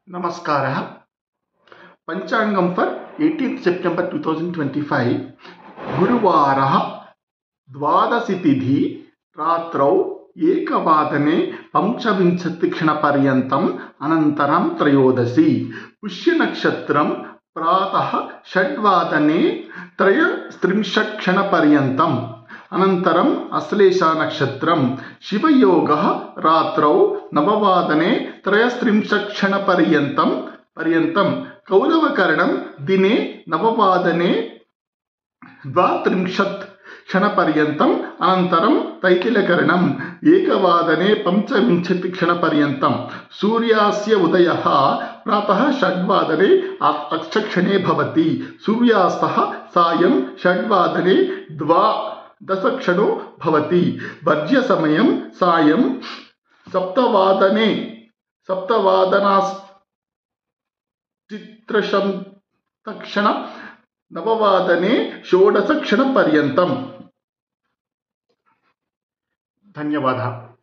नमस्कारः। पंचांगम for 18th September 2025 गुरुवारः द्वादशी तिथि रात्रौ एकवादने पंचविंशतिक्षणपर्यन्तम् अनन्तरं त्रयोदशी पुष्यनक्षत्रं प्रातः षड्वादने त्रयस्त्रिंशत्क्षणपर्यन्तम् अनन्तरम् अश्लेषा नक्षत्रं शिवयोगः रात्रौ नववादने त्रयस्त्रिंशत्क्षणपर्यन्तम् कौरवकरणं दिने नववादने द्वात्रिंशत् क्षणपर्यन्तम् अनन्तरं तैतिलकरणम् एकवादने पञ्चविंशतिक्षणपर्यन्तम् सूर्यास्य उदयः प्रातः षड्वादने अक्षक्षणे भवति। सूर्यास्तः सायं षड्वादने द्वादशक्षणो भवति। वर्ज्यसमयं सायं सप्तवादनाश्चित्रशतक्षण नववादने षोडशक्षणपर्यन्तम्। धन्यवादः।